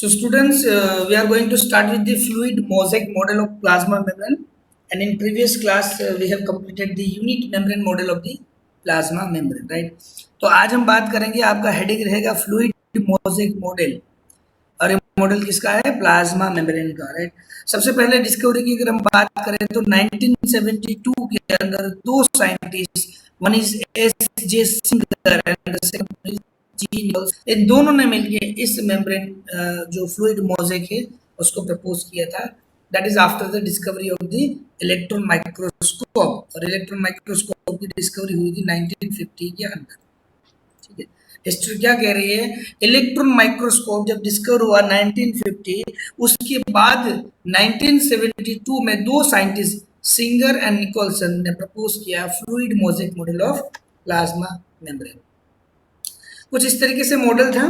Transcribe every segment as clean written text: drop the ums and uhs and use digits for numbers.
So students, we are going to start with the fluid mosaic model of plasma membrane, and in previous class we have completed the unit membrane model of the plasma membrane, right? तो आज हम बात करेंगे, आपका heading रहेगा fluid mosaic model, और ये model किसका है? प्लाज्मा मेम्ब्रेन का, राइट? सबसे पहले डिस्कवरी की अगर हम बात करें तो 1972 के अंदर दो scientist, one is S J Singer and second is G Nichols, इन दोनों ने मिलकर इस मेम्ब्रेन जो फ्लूइड मोज़ेक है उसको प्रपोज किया था। That is after the discovery of the electron microscope, और इलेक्ट्रॉन माइक्रोस्कोप की डिस्कवरी हुई थी 1950 के अंदर। ठीक है, हिस्ट्री क्या कह रही है? इलेक्ट्रॉन माइक्रोस्कोप जब डिस्कवर हुआ 1950, उसके बाद 1972 में दो साइंटिस्ट सिंगर एंड निकोलसन ने प्रपोज किया fluid mosaic model of plasma membrane. कुछ इस तरीके से मॉडल था।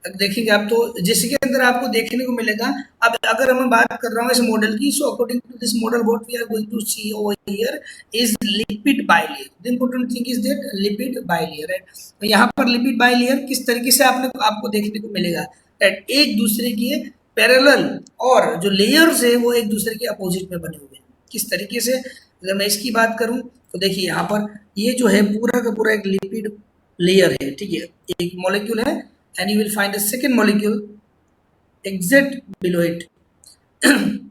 अब देखेंगे आप तो जिसके अंदर आपको देखने को मिलेगा। अब अगर मैं बात कर रहा हूँ इस मॉडल की, so according to this model what we are going to see over here is lipid bilayer. The important thing is that lipid bilayer, right? तो यहाँ पर लिपिड बाइलेयर किस तरीके से आपको देखने को मिलेगा, राइट? एक दूसरे के पैरेलल, और जो लेयर्स है वो एक दूसरे के अपोजिट में बने हुए हैं। किस तरीके से? अगर मैं इसकी बात करूँ तो देखिए यहाँ पर ये जो है पूरा का पूरा एक लिपिड लेयर है, ठीक है? एक मॉलिक्यूल है and you will find a second molecule exact below it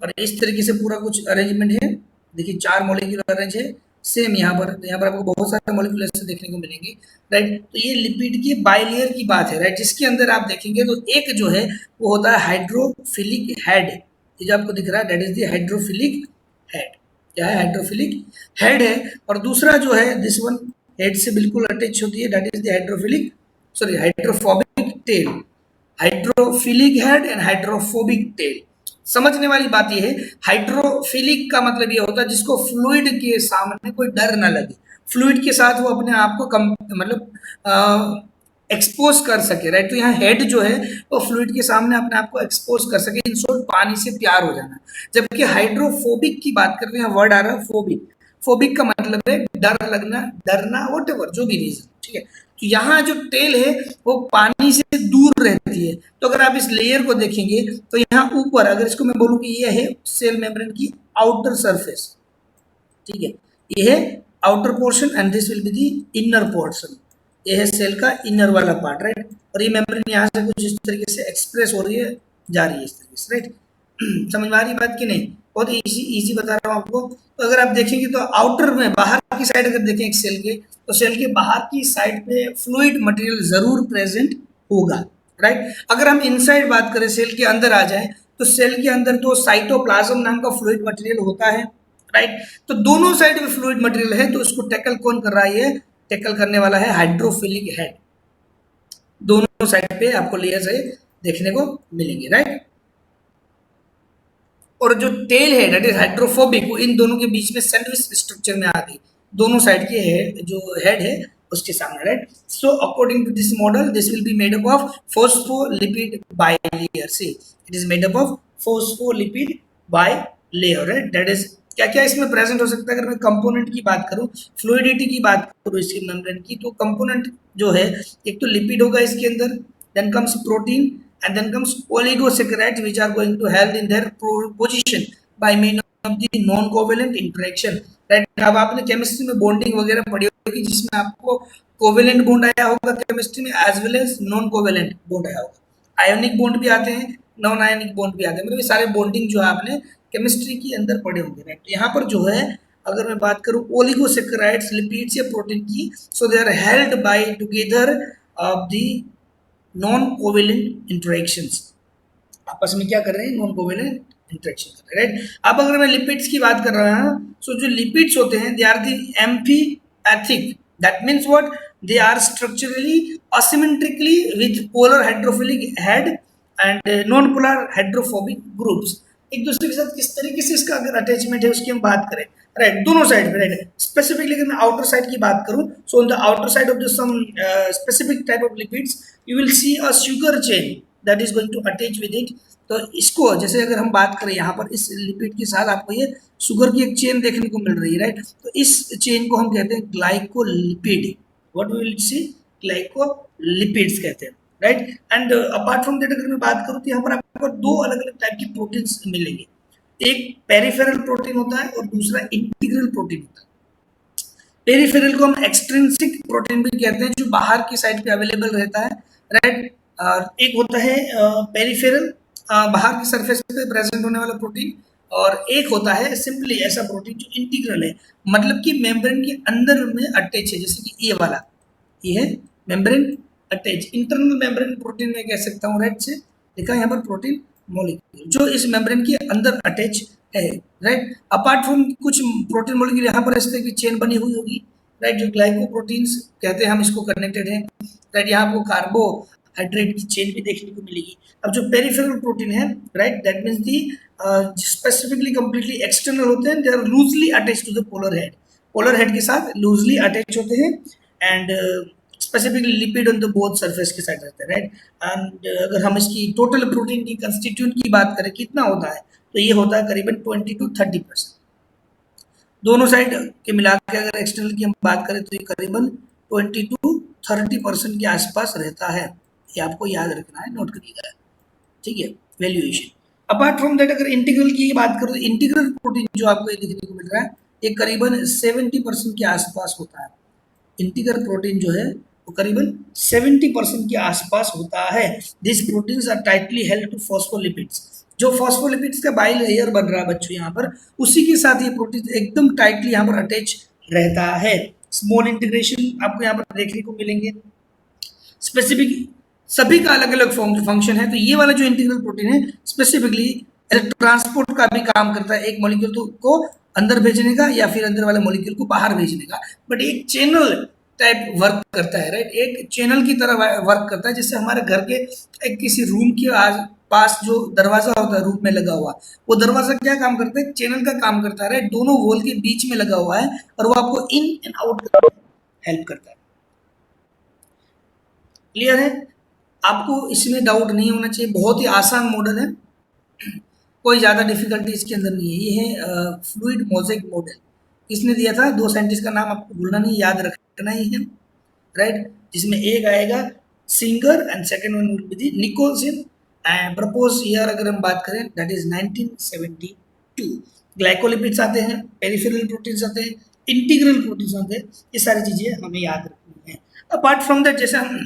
और इस तरीके से पूरा कुछ अरेंजमेंट है। देखिए चार मॉलिक्यूल अरेंज है सेम यहाँ पर। तो यहाँ पर आपको बहुत सारे मॉलिक्यूल ऐसे देखने को मिलेंगे, राइट? तो ये लिपिड की बाइलेयर की बात है, राइट? जिसके अंदर आप देखेंगे तो एक जो है वो होता है हाइड्रोफिलिक हेड। ये जो आपको दिख रहा है that is the hydrophilic head. क्या है? हाइड्रोफिलिक हेड है। और दूसरा जो है दिस वन हेड से बिल्कुल अटैच होती है, that is the hydrophobic tell. Hydrophilic head and hydrophobic tell. समझने वाली बात यह है, हाइड्रोफिलिक का मतलब ये होता है जिसको फ्लूइड के सामने कोई डर ना लगे, फ्लूइड के साथ वो अपने आप को मतलब एक्सपोज कर सके, राइट? तो यहाँ हेड जो है वो फ्लूइड के सामने अपने आप को एक्सपोज कर सके, इन शॉर्ट पानी से प्यार हो जाना। जबकि हाइड्रोफोबिक की बात करते हैं, वर्ड आ रहा है फोबिक। फोबिक का मतलब है डर लगना, डरना, व्हाटएवर जो भी रीजन, ठीक है? तो यहाँ जो टेल है वो पानी से दूर रहती है। तो अगर आप इस लेयर को देखेंगे तो यहाँ ऊपर, अगर इसको मैं बोलूँ कि ये है सेल मेम्ब्रेन की आउटर सरफेस, ठीक है? ये है outer portion and this will be the inner portion. ये है सेल का इनर वाला पार्ट, राइट? और ये मेम्ब्रेन यहाँ से कुछ इस तरीके से एक्सप्रेस हो रही है, जा रही है इस तरीके से, राइट? समझ में आ रही बात कि नहीं? बहुत इजी बता रहा हूँ आपको। तो अगर आप देखेंगे तो आउटर में, बाहर की साइड अगर देखें एक सेल के, तो सेल के बाहर की साइड पे फ्लूइड मटेरियल जरूर प्रेजेंट होगा, राइट? अगर हम इनसाइड बात करें, सेल के अंदर आ जाए, तो सेल के अंदर तो साइटोप्लाज्म नाम का फ्लूइड मटेरियल होता है, राइट? तो दोनों साइड में फ्लूइड मटेरियल है, तो उसको टैकल कौन कर रहा है? टैकल करने वाला है हाइड्रोफिलिक हेड। दोनों साइड पे आपको लेयर्स है देखने को मिलेंगे, राइट? और जो टेल है दैट इज हाइड्रोफोबिक, वो इन दोनों के बीच में सैंडविच स्ट्रक्चर में आ गई, दोनों साइड के है जो हेड है उसके सामने, right? So according to this model this will be made up of phospholipid bilayer. See it is made up of phospholipid bilayer, right? That is क्या क्या इसमें प्रेजेंट हो सकता है। अगर मैं कंपोनेंट की बात करूं, फ्लूइडिटी की बात करूं इसकी मेम्ब्रेन की, तो कंपोनेंट जो है एक तो लिपिड होगा इसके अंदर, then comes protein, and then comes oligosaccharides which are going to held in their position by means of the non-covalent interaction, right? अब आपने केमिस्ट्री में बॉन्डिंग वगैरह पढ़ी होगी जिसमें आपको कोवेलेंट बॉन्ड आया होगा केमिस्ट्री में, as well as non covalent bond आया होगा। आयोनिक बॉन्ड भी आते हैं, नॉन आयोनिक बॉन्ड भी आते हैं, मतलब ये सारे बॉन्डिंग जो है आपने केमिस्ट्री के अंदर पढ़े होंगे, राइट? तो यहाँ पर जो है अगर मैं बात करूँ ओलिगोसैकेराइड्स, लिपिड्स या प्रोटीन की, so they are held by together of the non covalent interactions. आपस में क्या कर रहे हैं? नॉन कोवेलेंट इंटरेक्शन कर रहे हैं, राइट? अब अगर मैं लिपिड्स की बात कर रहा हूं, सो जो लिपिड्स होते हैं they are the amphipathic, that means what? They are structurally asymmetrically with polar hydrophilic head and non polar hydrophobic groups. एक दूसरे के साथ किस तरीके से इसका अगर अटैचमेंट है उसकी हम बात करें, राइट? दोनों साइड में, राइट? स्पेसिफिकली अगर मैं आउटर साइड की बात करूं, so on the outer side of the some specific type of lipids you will see a sugar chain that is going to attach with it. तो इसको जैसे अगर हम बात करें यहाँ पर इस लिपिड के साथ आपको ये शुगर की एक चेन देखने को मिल रही है, राइट? तो इस चेन को हम कहते हैं glycolipid. What we will see? Glycolipids कहते हैं, right. And apart from that अगर मैं बात करूँ तो यहाँ पर आपको दो अलग अलग टाइप की प्रोटीन्स मिलेंगे। एक पेरिफेरल प्रोटीन होता है और दूसरा इंटीग्रल प्रोटीन होता है। पेरिफेरल को हम एक्सट्रिंसिक प्रोटीन भी कहते हैं, जो बाहर की साइड पे अवेलेबल रहता है, राइट। एक होता है पेरिफेरल, बाहर की सरफेस पे प्रेजेंट होने वाला प्रोटीन, और एक होता है सिंपली ऐसा प्रोटीन जो इंटीग्रल है, मतलब कि मेम्ब्रेन के अंदर में अटैच है, जैसे कि ये वाला, ये है membrane attach, internal membrane protein में कह सकता हूँ, राइट से लिखा है यहाँ पर प्रोटीन मॉलिक्यूल जो इस मेम्ब्रेन के अंदर अटैच है, राइट। अपार्ट फ्रॉम कुछ प्रोटीन मॉलिक्यूल यहाँ पर इस तरह की चेन बनी हुई होगी, राइट, जो ग्लाइकोप्रोटीन्स कहते हैं हम इसको, कनेक्टेड है, राइट। यहाँ आपको कार्बोहाइड्रेट की चेन भी देखने को मिलेगी। अब जो पेरिफेरल प्रोटीन है, right, that means the specifically completely external होते हैं, they are loosely attach to the polar head के साथ लूजली अटैच होते हैं, and specifically lipid on the both surface के साइड रहते हैं, राइट। एंड अगर हम इसकी टोटल प्रोटीन की कंस्टिट्यूएंट की बात करें कितना होता है, तो ये होता है करीबन 20 to 30%। दोनों साइड के मिला के अगर एक्सटर्नल की हम बात करें तो ये करीबन 20 to 30% के आसपास रहता है। ये आपको याद रखना है, नोट करिएगा, ठीक है, वैल्यूएशन। अपार्ट फ्रॉम दैट अगर इंटीग्रल की बात करूँ तो इंटीग्रल प्रोटीन जो आपको ये देखने को मिल रहा है, ये करीबन 70% के आसपास होता है। इंटीग्रल प्रोटीन जो है वो करीबन 70% के आसपास होता है। This proteins are tightly held to phospholipids. जो फॉस्फोलिपिड्स का बाइल लेयर बन रहा है बच्चों यहाँ पर, उसी के साथ ये प्रोटीन एकदम टाइटली यहाँ पर अटैच रहता है। स्मॉल इंटीग्रेशन आपको यहाँ पर देखने को मिलेंगे। स्पेसिफिक सभी का अलग अलग फंक्शन है। तो ये वाला जो इंटीग्रल प्रोटीन है स्पेसिफिकली ट्रांसपोर्ट का भी काम करता है, एक मॉलिक्यूल को अंदर भेजने का या फिर अंदर वाले मॉलिक्यूल को बाहर भेजने का, बट एक चैनल टाइप वर्क करता है, राइट, एक चैनल की तरह वर्क करता है। जैसे हमारे घर के एक किसी रूम के आज पास जो दरवाजा होता है रूम में लगा हुआ, वो दरवाजा क्या काम करता है, चैनल का काम करता है, राइट, दोनों वॉल के बीच में लगा हुआ है और वो आपको इन एंड आउट हेल्प करता है। क्लियर है? आपको इसमें डाउट नहीं होना चाहिए, बहुत ही आसान मॉडल है, कोई ज़्यादा डिफिकल्टी इसके अंदर नहीं है। ये है फ्लूइड मोज़ेक मॉडल। किसने दिया था? दो साइंटिस्ट का नाम आपको भूलना नहीं, याद रखना ही है, राइट, जिसमें एक आएगा Singer and second one will be the Nicolson, and propose year अगर हम बात करें दैट इज 1972। ग्लाइकोलिपिड्स आते हैं, पेरिफेरल प्रोटीन्स आते हैं, इंटीग्रल प्रोटीन्स आते हैं, ये सारी चीज़ें हमें याद रखनी है। अपार्ट फ्रॉम दैट जैसे हम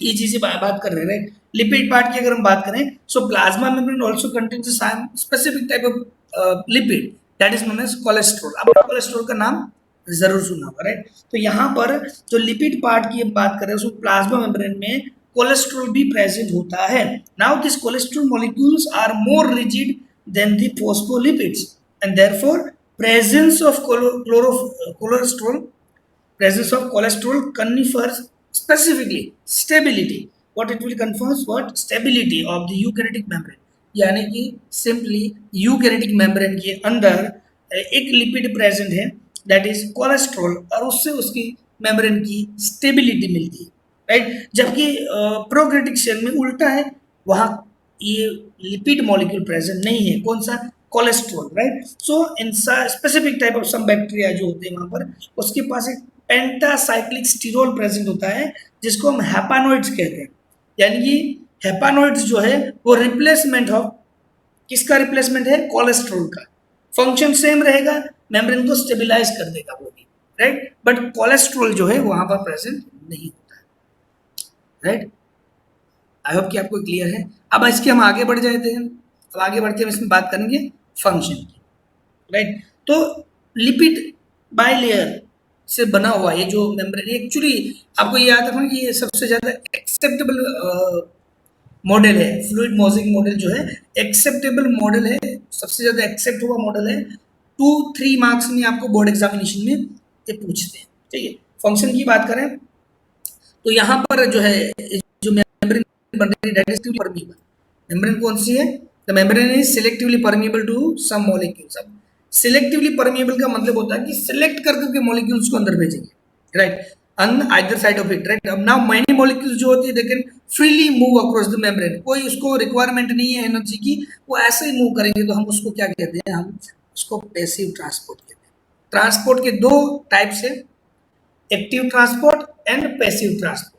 ये चीजें बात कर रहे हैं, राइट, लिपिड पार्ट की अगर हम बात करें, so plasma membrane also contains some specific type of lipid that is known as cholesterol. आपने कोलेस्ट्रॉल का नाम जरूर सुना होगा, राइट। तो यहाँ पर जो लिपिड पार्ट की हम बात कर रहे हैं, सो प्लाज्मा मेम्ब्रेन में कोलेस्ट्रॉल भी प्रेजेंट होता है। Now this cholesterol molecules are more rigid than the phospholipids, and therefore presence of cholesterol presence of cholesterol confers specifically stability. What it will confers? What? Stability of the eukaryotic membrane. यानी कि simply eukaryotic membrane के अंदर एक lipid present है that is cholesterol, और उससे उसकी membrane की स्टेबिलिटी मिलती है, राइट। जबकि प्रोकैरियोटिक सेल में उल्टा है, वहाँ ये लिपिड मॉलिक्यूल प्रेजेंट नहीं है। कौन सा? Cholesterol, right. So in specific type of some bacteria जो होते हैं वहाँ पर, उसके पास एक पेंटासाइक्लिक स्टिरोल प्रेजेंट होता है, जिसको हम हेपानोइड्स कहते हैं। यानी कि हेपानोइड्स जो है वो रिप्लेसमेंट ऑफ किसका रिप्लेसमेंट है? कोलेस्ट्रॉल का। फंक्शन सेम रहेगा, मेम्ब्रेन को स्टेबिलाईज कर देगा वो भी, राइट, बट कोलेस्ट्रॉल जो है वहां पर प्रेजेंट नहीं होता है, राइट। आई होप कि आपको क्लियर है। अब इसके हम आगे बढ़ जाते हैं, अब आगे बढ़ के हम इसमें बात करेंगे फंक्शन की, राइट। तो लिपिड बाइलेयर से बना हुआ ये जो मेम्ब्रेन, एक्चुअली आपको ये याद रखना कि ये सबसे ज़्यादा एक्सेप्टेबल मॉडल है। फ्लूइड मोज़ेक मॉडल जो है एक्सेप्टेबल मॉडल है, सबसे ज़्यादा एक्सेप्ट हुआ मॉडल है। 2-3 मार्क्स में आपको बोर्ड एग्जामिनेशन में ये पूछते हैं, ठीक है। फंक्शन की बात करें तो यहाँ पर जो है जो मेम्ब्रेन बन रही है परमीबल मेम्ब्रेन कौन सी है? The membrane is selectively permeable to some molecules. अब सिलेक्टिवली परमिएबल का मतलब होता है कि सिलेक्ट कर करके मॉलिक्यूल्स को अंदर भेजेंगे, right, on either side of it, right. अब नाउ मेनी मॉलिक्यूल्स जो होती है they can freely move across the membrane, कोई उसको रिक्वायरमेंट नहीं है एनर्जी की, वो ऐसे ही मूव करेंगे, तो हम उसको क्या कहते हैं? हम उसको पैसिव ट्रांसपोर्ट कहते हैं। ट्रांसपोर्ट के दो टाइप्स है, active transport and passive transport.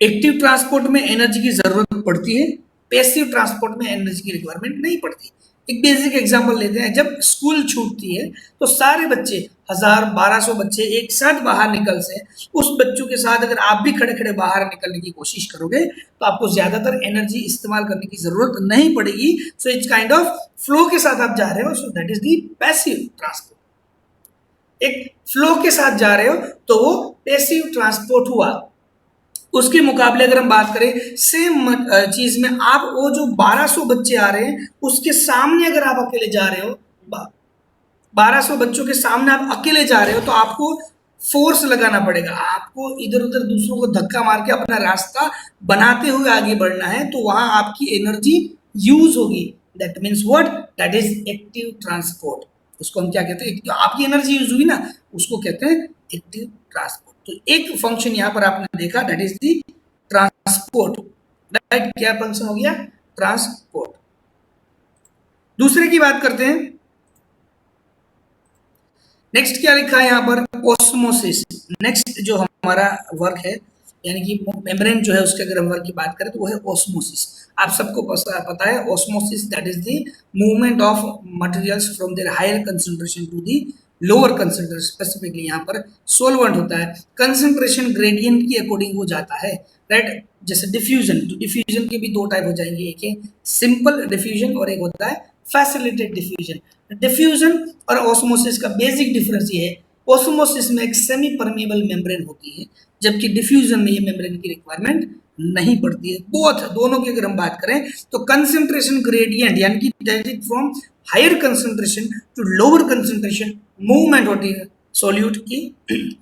Active transport में एनर्जी की जरूरत पड़ती है, पैसिव ट्रांसपोर्ट में एनर्जी की रिक्वायरमेंट नहीं पड़ती। एक बेसिक एग्जांपल लेते हैं, जब स्कूल छूटती है तो सारे बच्चे 1000-1200 बच्चे एक साथ बाहर निकल से, उस बच्चों के साथ अगर आप भी खड़े खड़े बाहर निकलने की कोशिश करोगे तो आपको ज्यादातर एनर्जी इस्तेमाल करने की जरूरत नहीं पड़ेगी। So it's kind of flow के साथ आप जा रहे हो, so that is the passive transport. एक फ्लो के साथ जा रहे हो तो वो पैसिव ट्रांसपोर्ट हुआ। उसके मुकाबले अगर हम बात करें सेम चीज में, आप वो जो 1200 बच्चे आ रहे हैं उसके सामने अगर आप अकेले जा रहे हो, 1200 बच्चों के सामने आप अकेले जा रहे हो तो आपको फोर्स लगाना पड़ेगा, आपको इधर उधर दूसरों को धक्का मार के अपना रास्ता बनाते हुए आगे बढ़ना है, तो वहां आपकी एनर्जी यूज होगी। That means what, that is active transport. उसको हम क्या कहते हैं, तो आपकी एनर्जी यूज हुई ना, उसको कहते हैं एक्टिव ट्रांसपोर्ट। तो एक फंक्शन यहां पर आपने देखा, that is the transport. Right, क्या फंक्शन हो गया, ट्रांसपोर्ट। दूसरे की बात करते हैं, नेक्स्ट क्या लिखा है यहाँ पर, ऑस्मोसिस। नेक्स्ट जो हमारा वर्क है, यानी कि मेम्ब्रेन जो है उसके अगर हम वर्क की बात करें तो वो है ऑस्मोसिस। आप सबको पता है osmosis that is the movement of materials from their higher concentration to the lower concentration. Specifically यहाँ पर सोलवेंट होता है, कंसंट्रेशन ग्रेडियंट की अकॉर्डिंग हो जाता है। राइट, जैसे डिफ्यूजन, तो डिफ्यूजन के भी दो टाइप हो जाएंगे, एक है सिंपल डिफ्यूजन और एक होता है फैसिलिटेड डिफ्यूजन। डिफ्यूजन और ऑस्मोसिस का बेसिक डिफरेंस ये है, ऑस्मोसिस में एक सेमी परमिएबल मेम्ब्रेन होती है, जबकि डिफ्यूजन में ये मेम्ब्रेन की रिक्वायरमेंट नहीं पड़ती है। बोथ दोनों की अगर हम बात करें तो कंसंट्रेशन ग्रेडियंट यानी कि that is from higher concentration to lower concentration movement होती है सॉल्यूट की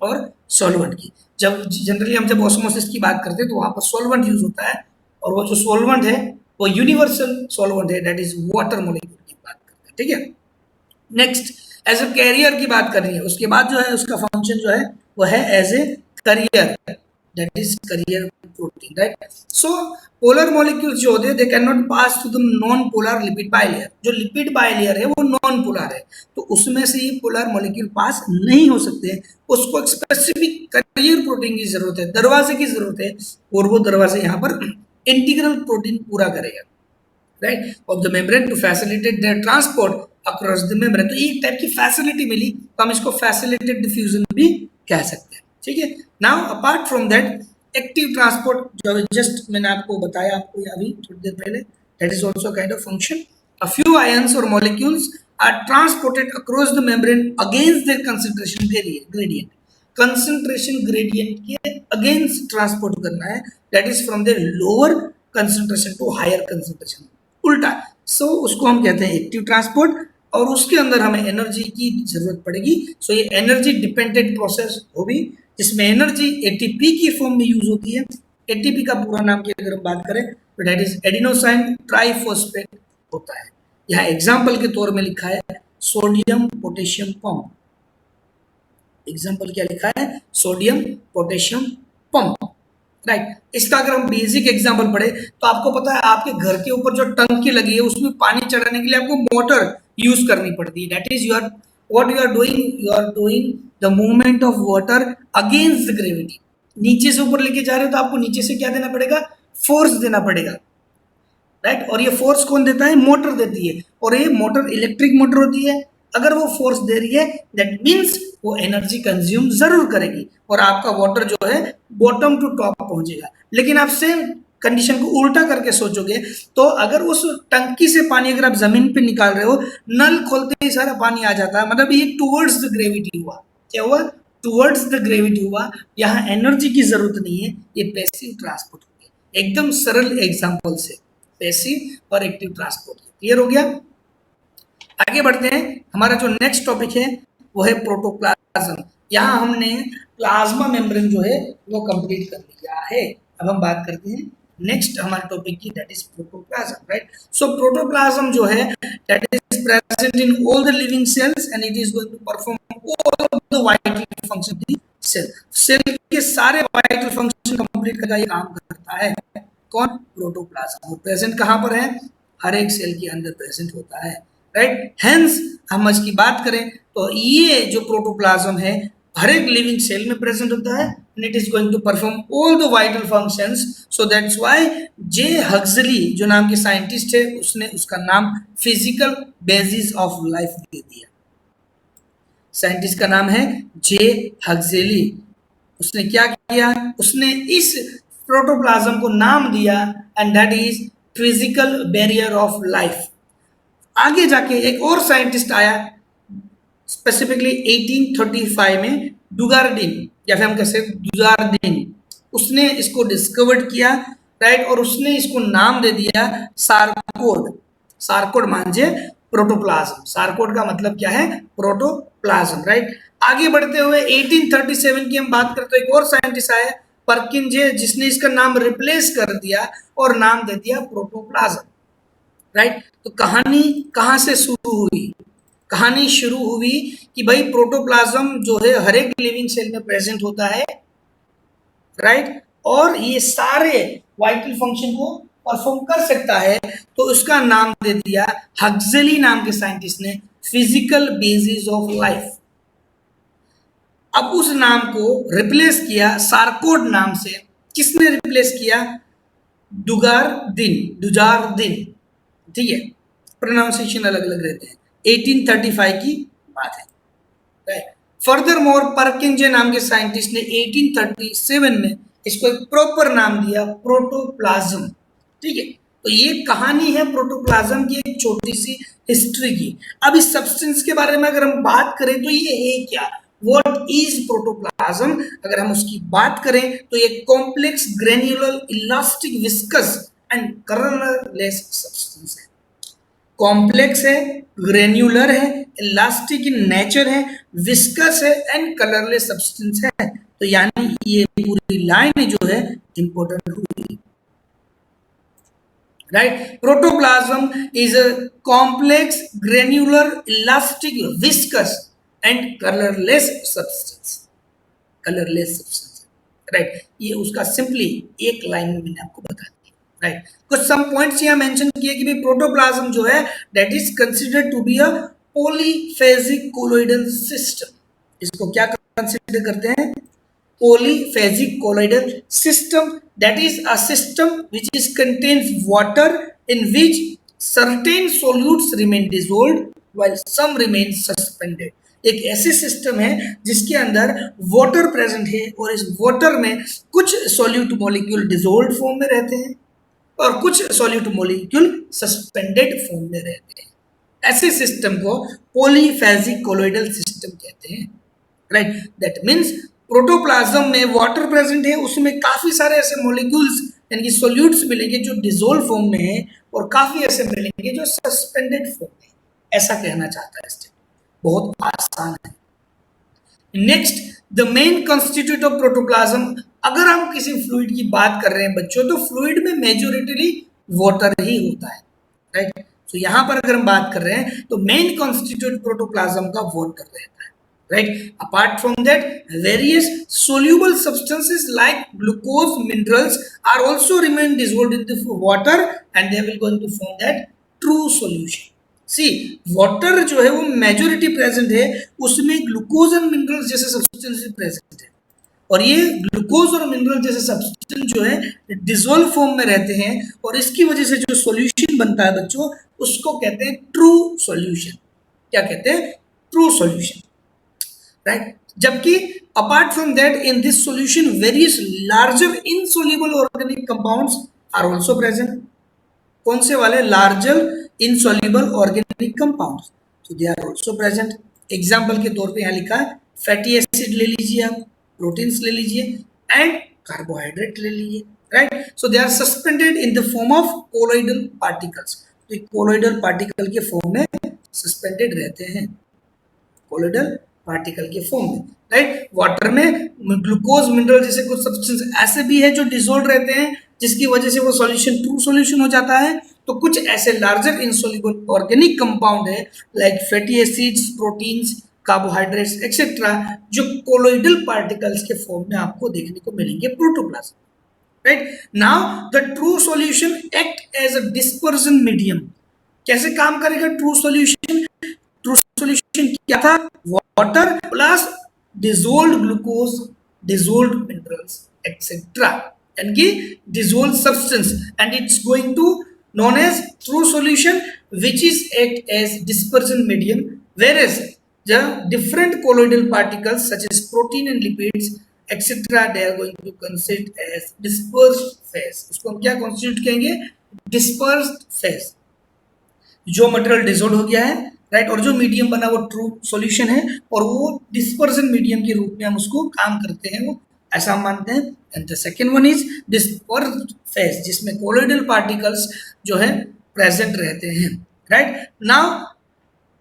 और सॉल्वेंट की। जब जनरली हम जब ऑस्मोसिस की बात करते हैं तो वहां पर सॉल्वेंट यूज होता है, और वो जो सॉल्वेंट है वो यूनिवर्सल सॉल्वेंट है, दैट इज वाटर मॉलिक्यूल की बात करते हैं। ठीक है, नेक्स्ट एज ए कैरियर की बात करनी है, उसके बाद जो है उसका फंक्शन जो है वो है as a carrier, that is carrier protein. Right, so polar molecules जो होते हैं they can not pass to the non polar lipid bilayer. जो लिपिड बाइलेयर है वो नॉन पोलर है, तो उसमें से ये पोलर मॉलिक्यूल पास नहीं हो सकते, उसको एक स्पेसिफिक करियर प्रोटीन की जरूरत है, दरवाजे की जरूरत है, और वो दरवाजे यहाँ पर इंटीग्रल प्रोटीन पूरा करेगा। Right, of the membrane to facilitate their transport across the membrane. तो एक टाइप की फैसिलिटी मिली तो हम इसको फैसिलिटेड डिफ्यूजन भी कह सकते हैं। ठीक है, now apart from that active transport जो जस्ट मैंने आपको बताया आपको अभी थोड़ी देर पहले, that is also kind of function. A few ions और molecules are transported across the membrane against their concentration gradient. Concentration gradient के अगेंस्ट ट्रांसपोर्ट करना है, that is from their lower concentration to higher concentration, उल्टा। So उसको हम कहते हैं active transport, और उसके अंदर हमें एनर्जी की जरूरत पड़ेगी। सो ये एनर्जी डिपेंडेंट प्रोसेस होगी, जिसमें एनर्जी एटीपी की फॉर्म में यूज होती है। एटीपी का पूरा नाम की अगर हम बात करें तो दैट इज एडिनोसाइन ट्राइफॉस्फेट होता है। यहाँ एग्जाम्पल के तौर में लिखा है सोडियम पोटेशियम पंप। एग्जाम्पल क्या लिखा है, सोडियम पोटेशियम पंप। राइट, इसका अगर हम बेसिक एग्जांपल पढ़े तो आपको पता है आपके घर के ऊपर जो टंकी लगी है उसमें पानी चढ़ाने के लिए आपको मोटर यूज करनी पड़ती है। That is your what you are doing the movement of water against the gravity. नीचे से ऊपर लेके जा रहे हो तो आपको नीचे से क्या देना पड़ेगा, फोर्स देना पड़ेगा। राइट, और ये फोर्स कौन देता है, मोटर देती है, और ये मोटर इलेक्ट्रिक मोटर होती है। अगर वो फोर्स दे रही है दैट मीन्स वो एनर्जी कंज्यूम जरूर करेगी, और आपका वाटर जो है बॉटम टू टॉप पहुंचेगा। लेकिन आप सेम कंडीशन को उल्टा करके सोचोगे तो अगर उस टंकी से पानी अगर आप जमीन पे निकाल रहे हो, नल खोलते ही सारा पानी आ जाता है, मतलब ये टुवर्ड्स द ग्रेविटी हुआ। क्या हुआ, टुवर्ड्स द ग्रेविटी हुआ। यहाँ एनर्जी की जरूरत नहीं है, ये पैसिव ट्रांसपोर्ट हो गया। एकदम सरल एग्जाम्पल से पैसिव और एक्टिव ट्रांसपोर्ट क्लियर हो गया। आगे बढ़ते हैं, हमारा जो नेक्स्ट टॉपिक है वो है प्रोटोप्लाज्म। यहाँ हमने प्लाज्मा मेम्ब्रेन जो है वो कंप्लीट कर लिया है। अब हम बात करते हैं नेक्स्ट हमारे टॉपिक की, that is protoplasm. Right, so protoplasm जो है that is present in all the living cells and it is going to perform all of the vital function of the cell. Cell के सारे vital function complete करने का ये काम करता है कौन, प्रोटोप्लाज्म। वो प्रेजेंट कहाँ पर है, हर एक सेल के अंदर प्रेजेंट होता है। राइट, हेंस हम आज की बात करें तो ये जो प्रोटोप्लाज्म है हर एक लिविंग सेल में प्रेजेंट होता है and it is going to perform all the vital functions. So that's why J Huxley जो नाम के साइंटिस्ट है उसने उसका नाम फिजिकल बेसिस ऑफ लाइफ दे दिया. साइंटिस्ट का नाम है जे हक्सली. उसने क्या किया, उसने इस प्रोटोप्लाज्म को नाम दिया and that is physical barrier of life. आगे जाके एक और साइंटिस्ट आया स्पेसिफिकली 1835 में, डुगार्डिन या फिर हम कह सकते डुगार्डिन. उसने इसको डिस्कवर्ड किया, राइट, और उसने इसको नाम दे दिया सार्कोड. सार्कोड मांझे प्रोटोप्लाज्म. सार्कोड का मतलब क्या है, प्रोटोप्लाज्म, राइट. आगे बढ़ते हुए 1837 की हम बात करते हैं, एक और साइंटिस्ट आया परकिंजे, जिसने इसका नाम रिप्लेस कर दिया और नाम दे दिया प्रोटोप्लाज्म, राइट. तो कहानी कहां से शुरू हुई, कहानी शुरू हुई कि भाई प्रोटोप्लाज्म जो है हर एक लिविंग सेल में प्रेजेंट होता है, राइट, और ये सारे वाइटल फंक्शन को परफॉर्म कर सकता है. तो उसका नाम दे दिया हक्सली नाम के साइंटिस्ट ने फिजिकल बेसिस ऑफ लाइफ. अब उस नाम को रिप्लेस किया सार्कोड नाम से. किसने रिप्लेस किया, डुगार्डिन. ठीक है, प्रोनाउंसिएशन अलग अलग रहते हैं. 1835 की बात है, राइट. फर्दर मोर परकिंजे नाम के साइंटिस्ट ने 1837 में इसको एक प्रॉपर नाम दिया प्रोटोप्लाज्म. ठीक है, तो ये कहानी है प्रोटोप्लाज्म की, एक छोटी सी हिस्ट्री की. अब इस सब्सटेंस के बारे में अगर हम बात करें तो ये है क्या, व्हाट इज प्रोटोप्लाज्म. अगर हम उसकी बात करें तो ये complex granular elastic viscous and colourless substance है. कॉम्प्लेक्स है, ग्रेन्युलर है, इलास्टिक इन नेचर है, विस्कस है एंड कलरलेस सब्सटेंस है. तो यानी ये पूरी लाइन जो है इंपॉर्टेंट हुई, right. Protoplasm is a complex granular elastic viscous and colourless substance. Colourless substance, right. ये उसका सिंपली एक लाइन में मैंने आपको बता दिया, राइट. कुछ सम पॉइंट्स यहाँ मेंशन किए कि भाई प्रोटोप्लाज्म जो है that is considered to be a polyphasic colloidal system. इसको क्या कंसीडर करते हैं, polyphasic colloidal system, that is a system which is contains water in which certain solutes remain dissolved while some remain suspended. एक ऐसे system है जिसके अंदर water present है और इस वाटर में कुछ सॉल्यूट मॉलिक्यूल डिसॉल्व्ड फॉर्म में रहते हैं और कुछ सॉल्यूट मॉलिक्यूल सस्पेंडेड फॉर्म में रहते हैं. ऐसे सिस्टम को पॉलीफेजिक कोलोइडल सिस्टम कहते हैं, राइट. दैट मीन्स प्रोटोप्लाज्म में वाटर प्रेजेंट है, उसमें काफी सारे ऐसे मॉलिक्यूल्स यानी कि सॉल्यूट्स मिलेंगे जो डिसॉल्व फॉर्म में है और काफी ऐसे मिलेंगे जो सस्पेंडेड फॉर्म में. ऐसा कहना चाहता है स्टेप, बहुत आसान है. Next, the main constitute of protoplasm. अगर हम किसी फ्लूइड की बात कर रहे हैं बच्चों, तो फ्लूइड में मेजोरिटली वाटर ही होता है, राइट. तो यहां पर अगर हम बात कर रहे हैं तो मेन कॉन्स्टिट्यूट प्रोटोप्लाज्म का वाटर रहता है, right. Apart from that, various soluble substances like glucose minerals are also remain dissolved in the water and they will going to form that true solution. See, water जो है वो majority present है, उसमें glucose और minerals जैसे substances present है और ये ग्लूकोज और मिनरल जैसे सब्सटेंस जो है डिसॉल्व फॉर्म में रहते हैं और इसकी वजह से जो सॉल्यूशन बनता है बच्चों उसको कहते हैं ट्रू सॉल्यूशन. क्या कहते हैं, ट्रू सॉल्यूशन, राइट. जबकि apart from that in this solution various larger insoluble organic compounds are also present. कौन से वाले, लार्जर इनसॉल्युबल ऑर्गेनिक कंपाउंड्स, तो they are also present. Example के तौर पे यहाँ लिखा है फैटी एसिड ले लीजिए आप, प्रोटीन्स ले लीजिए एंड कार्बोहाइड्रेट ले लीजिए, right. So they are suspended in the form of colloidal particles. तो कोलोइडल पार्टिकल के फॉर्म में सस्पेंडेड रहते हैं, कोलोइडल पार्टिकल के फॉर्म में, राइट. वाटर में ग्लूकोज मिनरल जैसे कुछ सब्सटेंस ऐसे भी है जो डिसॉल्व रहते हैं जिसकी वजह से वो सॉल्यूशन ट्रू सॉल्यूशन हो जाता है. तो कुछ ऐसे लार्जर इनसॉल्युबल ऑर्गेनिक कंपाउंड है like fatty acids, proteins, carbohydrates etcetera जो कोलोइडल पार्टिकल्स के फॉर्म में आपको देखने को मिलेंगे protoplasm, right. Now the true solution act as a dispersion medium. कैसे काम करेगा ट्रू सॉल्यूशन, ट्रू सॉल्यूशन क्या था, water plus dissolved glucose, dissolved minerals, etc. And कि dissolved substance, and it's going to known as true solution, which is act as dispersion medium, whereas the different colloidal particles such as protein and lipids etc. they are going to consider as dispersed phase. इसको हम क्या constitute कहेंगे? Dispersed phase. जो material dissolve हो गया है, right, और जो मीडियम बना वो ट्रू सॉल्यूशन है, और वो डिस्पर्जन मीडियम के रूप में हम उसको काम करते हैं, वो ऐसा हम मानते हैं. And the second one is dispersed phase, जिसमें कोलोइडल पार्टिकल्स जो है प्रेजेंट रहते हैं, right. Now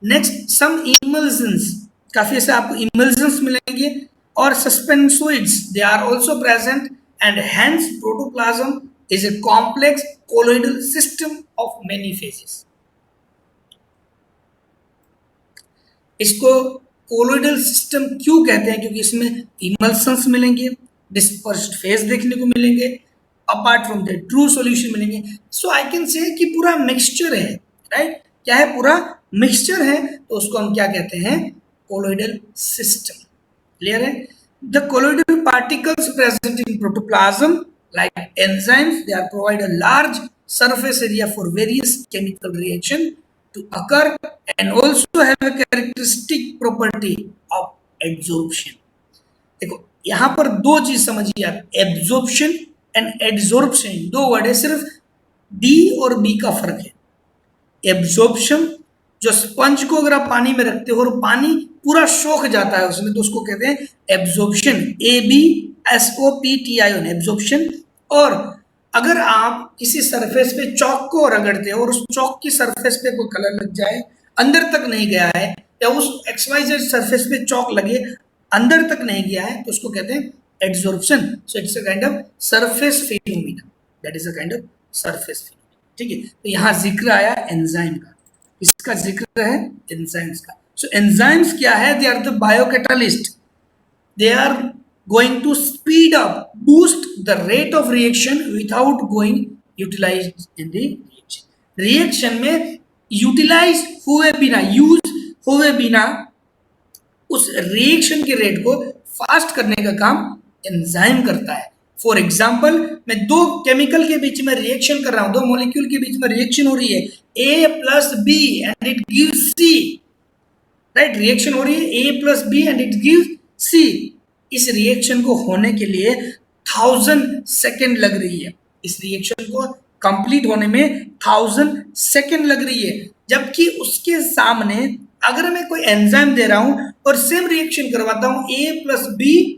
next some emulsions, काफी ऐसे आपको इमल्जन्स मिलेंगे, और suspensoids they are also present, and hence protoplasm is a complex colloidal system of many phases. इसको कोलोइडल सिस्टम क्यों कहते हैं? क्योंकि इसमें इमल्सन्स मिलेंगे, डिस्पर्स्ड फेज देखने को मिलेंगे, apart from the true solution मिलेंगे. सो आई कैन से कि पूरा मिक्सचर है, राइट. क्या है? पूरा मिक्सचर है, तो उसको हम क्या कहते हैं? Colloidal system. क्लियर है? The colloidal particles present in protoplasm like enzymes, they are provide a large surface area for various chemical reaction to occur and also have a characteristic property of adsorption. देखो यहां पर दो चीज समझिए आप, absorption and adsorption, दो word है, सिर्फ डी और बी का फर्क है. एब्जॉर्प्शन, जो स्पंज को अगर आप पानी में रखते हो और पानी पूरा सोख जाता है उसमें, तो उसको कहते हैं एब्जॉर्प्शन, ABSOPTION, एब्जॉर्प्शन. और अगर आप किसी सरफेस पे चौक को रगड़ते हो और उस चौक की सरफेस पे कोई कलर लग जाए, अंदर तक नहीं गया है, या उस XYZ सरफेस पे चौक लगे अंदर तक नहीं गया है, तो उसको कहते हैं adsorption. So it's a kind of surface phenomena, that is a kind of surface phenomena. ठीक है, तो यहाँ जिक्र आया एंजाइम का, इसका जिक्र है एंजाइम्स का. सो एंजाइम्स क्या है? They are the biocatalyst, they are going to speed up, boost the rate of reaction without going utilized in the reaction. Reaction में utilize हुए बिना, use हुए बिना उस रिएक्शन के रेट को फास्ट करने का काम एंजाइम करता है. फॉर एग्जाम्पल, मैं दो केमिकल के बीच में रिएक्शन कर रहा हूं, दो मॉलिक्यूल के बीच में रिएक्शन हो रही है, A+B and it gives C, right. Reaction हो रही है A+B and it gives C. इस रिएक्शन को होने के लिए 1000 सेकेंड लग रही है, इस रिएक्शन को कंप्लीट होने में 1000 सेकेंड लग रही है. जबकि उसके सामने अगर मैं कोई एंजाइम दे रहा हूं और सेम रिएक्शन करवाता हूं, A+B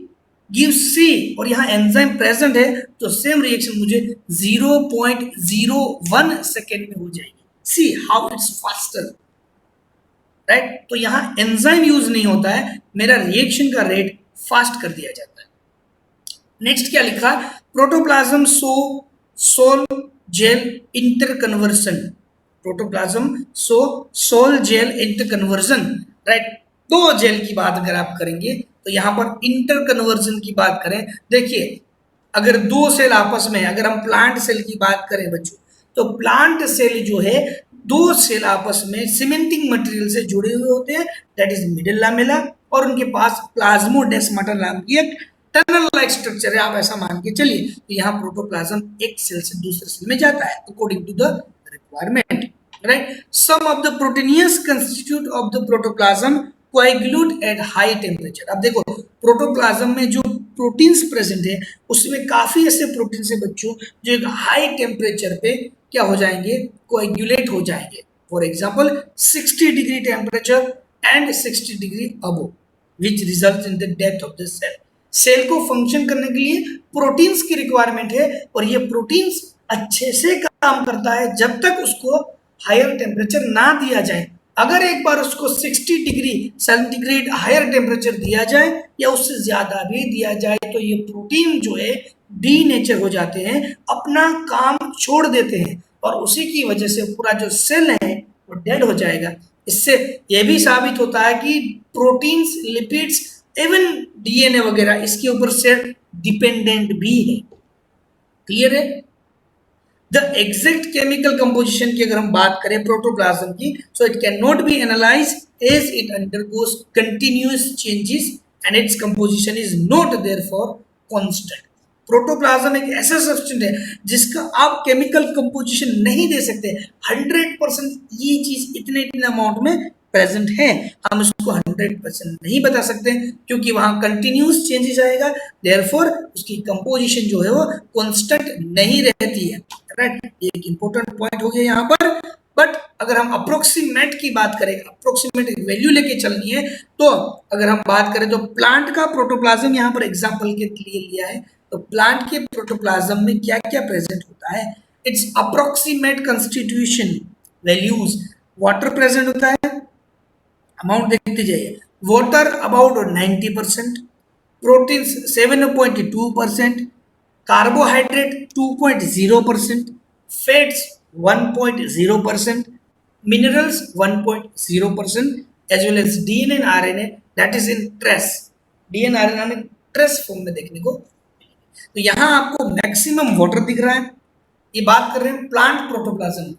गिव्स C, और यहाँ एंजाइम प्रेजेंट है, तो सेम रिएक्शन मुझे 0.01 सेकेंड में हो जाएगी. See how it's faster, right. तो यहाँ एंजाइम यूज नहीं होता है, मेरा रिएक्शन का रेट फास्ट कर दिया जाता है. नेक्स्ट क्या लिखा? Protoplasm sol gel interconversion. Protoplasm sol gel interconversion, right. दो जेल की बात अगर आप करेंगे तो यहां पर इंटरकन्वर्सन की बात करें. देखिए अगर दो सेल आपस में, अगर हम प्लांट सेल की बात करें बच्चों, तो प्लांट सेल जो है, दो सेल आपस में सीमेंटिंग मटेरियल से जुड़े हुए होते हैं, दैट इज मिडिल लैमेला, और उनके पास प्लाज्मोडेस्माटा नाम की एक टनल लाइक स्ट्रक्चर है, आप ऐसा मान के चलिए. तो यहाँ प्रोटोप्लाज्म एक सेल से दूसरे सेल में जाता है according to the requirement, right. Some of the proteinaceous constitute of the protoplasm coagulate at high temperature. अब देखो प्रोटोप्लाज्म में जो प्रोटीन्स प्रेजेंट है, उसमें काफी ऐसे प्रोटीन्स है बच्चों जो एक हाई टेम्परेचर पे क्या हो जाएंगे? कोएगुलेट हो जाएंगे. For example 60 degree temperature and 60 degree above, which result in the death of the cell. Cell को फंक्शन करने के लिए प्रोटीन्स की रिक्वायरमेंट है, और ये प्रोटीन्स अच्छे से काम करता है जब तक उसको हायर टेम्परेचर ना दिया जाए. अगर एक बार उसको 60 डिग्री सेंटीग्रेड हायर टेम्परेचर दिया जाए या उससे ज्यादा भी दिया जाए, तो ये प्रोटीन जो है डी नेचर हो जाते हैं, अपना काम छोड़ देते हैं, और उसी की वजह से पूरा जो सेल है वो डेड हो जाएगा. इससे यह भी साबित होता है कि प्रोटीन्स, लिपिड्स, इवन डीएनए वगैरह इसके ऊपर सेल डिपेंडेंट भी है. क्लियर है? द एग्जैक्ट केमिकल कंपोजिशन की अगर हम बात करें प्रोटोप्लाज्म की, so it can not be analyse as it undergoes continuous changes and its composition is not therefore constant. Protoplasm एक ऐसा सब्सटेंस है जिसका आप केमिकल कंपोजिशन नहीं दे सकते 100%, ये चीज इतने इतने अमाउंट में प्रेजेंट है, हम इसको 100% नहीं बता सकते क्योंकि वहां कंटिन्यूस चेंजेस आएगा, देयरफॉर उसकी कंपोजिशन जो है वो कांस्टेंट नहीं रहती है, राइट। ये एक इंपॉर्टेंट पॉइंट हो गया यहाँ पर। बट अगर हम अप्रोक्सीमेट की बात करें, अप्रोक्सीमेट वैल्यू लेके चलनी है, तो अगर हम बात करें तो प्लांट का प्रोटोप्लाज्म यहाँ पर एग्जांपल के लिए लिया है, तो प्लांट के प्रोटोप्लाज्म में क्या क्या प्रेजेंट होता है, it's approximate constitution values, water present होता है, अमाउंट देखते जाइए, water about 90%, protein 7.2%, carbohydrate 2.0%, fats 1.0%, minerals 1.0%, as well as DNA and RNA that is in trace, DNA RNA हमें ट्रेस फॉर्म में देखने को। तो यहां आपको मैक्सिमम वाटर दिख रहा है, ये बात कर रहे हैं plant protoplasm.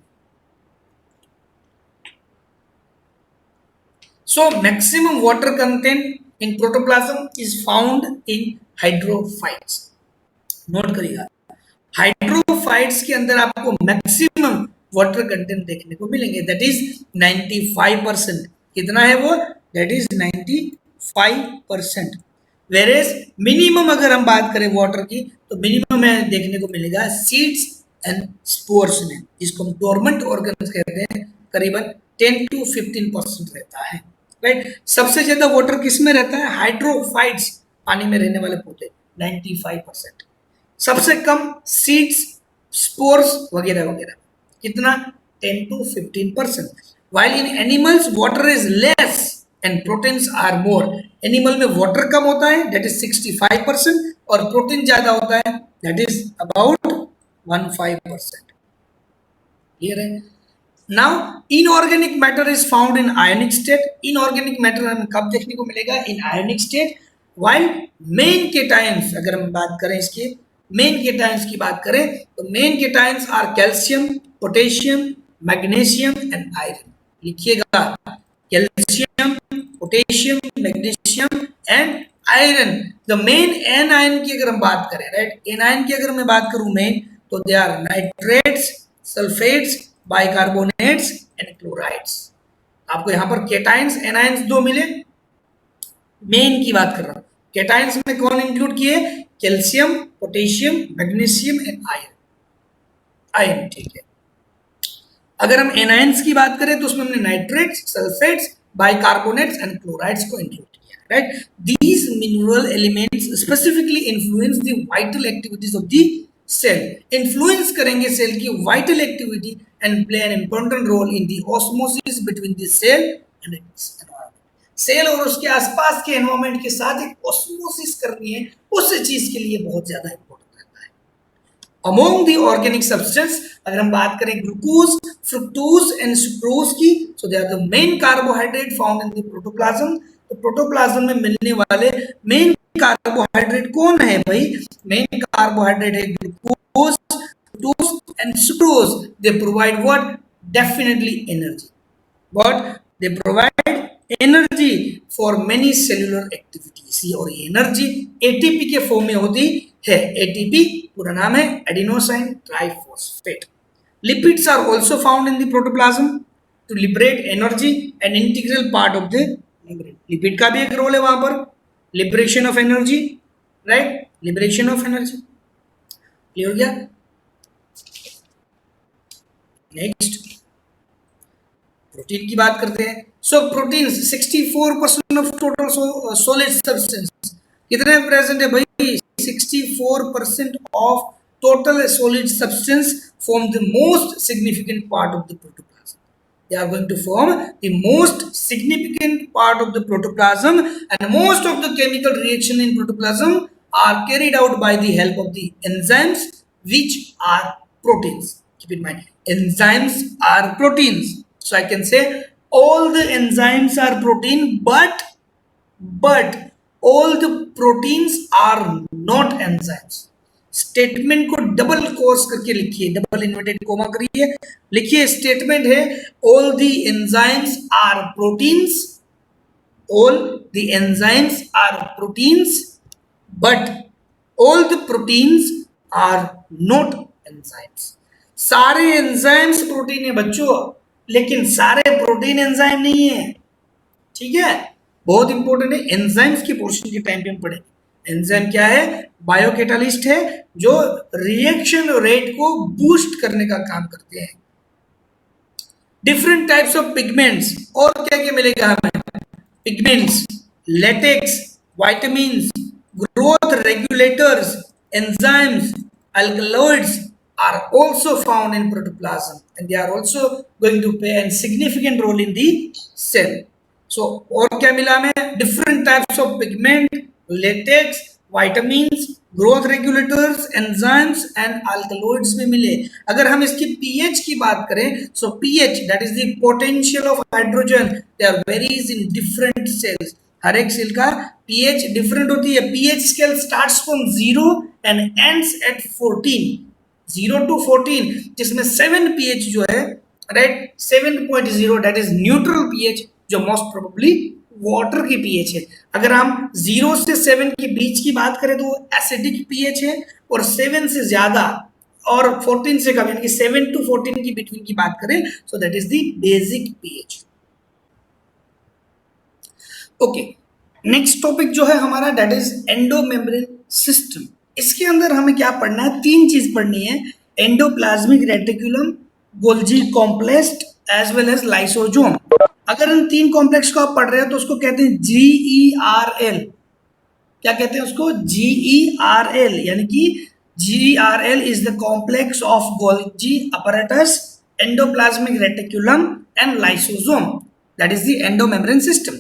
So maximum water content in protoplasm is found in hydrophytes. Note करिएगा, हाइड्रोफाइट्स के अंदर आपको मैक्सिमम वाटर कंटेंट देखने को मिलेंगे, दैट इज 95%। कितना है वो, दैट इज 95%। वेरेज मिनिमम अगर हम बात करें वाटर की, तो मिनिमम में देखने को मिलेगा सीड्स एंड स्पोर्स में, जिसको हम डोरमेंट ऑर्गन्स कहते हैं, करीबन 10 to 15% रहता है, राइट। सबसे ज्यादा वाटर किस में रहता है, हाइड्रोफाइट्स, पानी में रहने वाले पौधे 95%, सबसे कम सीड्स, स्पोर्स वगैरह वगैरह, कितना 10 to 15%। while in animals water is less and proteins are more, animal में वाटर कम होता है, दैट इज 65%, और प्रोटीन ज्यादा होता है, दैट इज अबाउट 15%। क्लियर है। Now inorganic matter is found in ionic state. Inorganic matter हमें कब देखने को मिलेगा, इन ionic state. while main cations, अगर हम बात करें इसके मेन केटायंस की बात करें, तो main cations are calcium, potassium, magnesium and iron. लिखिएगा, calcium, potassium, magnesium and iron. The main anion की अगर हम बात करें, राइट, एन आयन की अगर मैं बात करूं मेन, तो they are nitrates, sulphates, bicarbonates and chlorides. आपको यहां पर केटायंस, एनायंस दो मिले, मेन की बात कर रहा हूं। केटायंस में कौन इंक्लूड किए, calcium, potassium, magnesium and iron, iron, ठीक है। अगर हम एनायंस की बात करें तो उसमें हमने nitrates, sulphates, bicarbonates and chlorides को इंक्लूड किया, right. These mineral elements specifically influence the vital activities of the cell, influence करेंगे सेल की vital activity and play an important role in the osmosis between the cell and its environment. Cell और उसके आसपास के environment के साथ एक osmosis करनी है, उस चीज के लिए बहुत ज्यादा इंपॉर्टेंट रहता है। अमोंग द ऑर्गेनिक सब्सटेंस, अगर हम बात करें ग्लूकोज, फ्रुक्टोज एंड सुक्रोज की, so they are the main carbohydrate found in the protoplasm. तो प्रोटोप्लाज्म में मिलने वाले मेन कार्बोहाइड्रेट कौन है भाई, मेन कार्बोहाइड्रेट है glucose, fructose and sucrose. They provide what, definitely energy, what they provide energy for many cellular activities. और ये एनर्जी एटीपी के फॉर्म में होती है। एटीपी पूरा नाम है adenosine triphosphate. Lipids are also found in the protoplasm to liberate energy and integral part of the membrane. Lipid का भी एक रोल है वहां पर, liberation of energy, right, liberation of energy. Clear हो गया। नेक्स्ट प्रोटीन की बात करते हैं। So protein 64% of total solid substance, कितने प्रेजेंट है भाई, 64% of total solid substance form the most significant part of the protoplasm. They are going to form the most significant part of the protoplasm, and most of the chemical reaction in protoplasm are carried out by the help of the enzymes, which are proteins. Keep in mind, enzymes are proteins. So I can say all the enzymes are protein, but all the proteins are not enzymes. Statement को double course करके लिखिए, double inverted comma करिए, लिखिए statement है all the enzymes are proteins all the enzymes are proteins, but all the proteins are not enzymes. सारे enzymes protein है बच्चों, लेकिन सारे प्रोटीन एंजाइम नहीं है। ठीक है, बहुत इंपॉर्टेंट है, एंजाइम्स की पोर्शन के टाइम पे हम पढ़ेंगे। एंजाइम क्या है? बायोकैटालिस्ट है जो रिएक्शन रेट को बूस्ट करने का काम करते हैं। डिफरेंट टाइप्स ऑफ पिगमेंट्स, और क्या क्या मिलेगा हमें? Pigments, latex, vitamins, growth regulators, enzymes, alkaloids are also found in protoplasm, and they are also going to play a significant role in the cell. So और क्या मिला हमें? Different types of pigment, latex, vitamins, growth regulators, enzymes and alkaloids में मिले। अगर हम इसकी pH की बात करें, so pH that is the potential of hydrogen, they are varies in different cells. हर एक सेल का पीएच डिफरेंट होती है। PH scale starts from 0 and ends at 14, 0 to 14, जिसमें 7 पीएच जो है, right, 7.0 that is neutral pH, जो most probably water की पीएच है। अगर हम 0 से 7 के बीच की बात करें तो वो एसिडिक पीएच है, और 7 से ज्यादा और 14 से कम यानी कि 7 to 14 की बिटवीन की बात करें, so that is the basic pH. Okay, next topic जो है हमारा दैट इज एंडोमेम्ब्रेन सिस्टम। इसके अंदर हमें क्या पढ़ना है? 3 चीज पढ़नी है, endoplasmic reticulum, Golgi complex as well as lysosome. अगर इन 3 कॉम्प्लेक्स को आप पढ़ रहे हो तो उसको कहते हैं GERL। क्या कहते हैं उसको? GERL, यानी कि GERL is the complex of Golgi apparatus, endoplasmic reticulum and lysosome, that is the endomembrane system,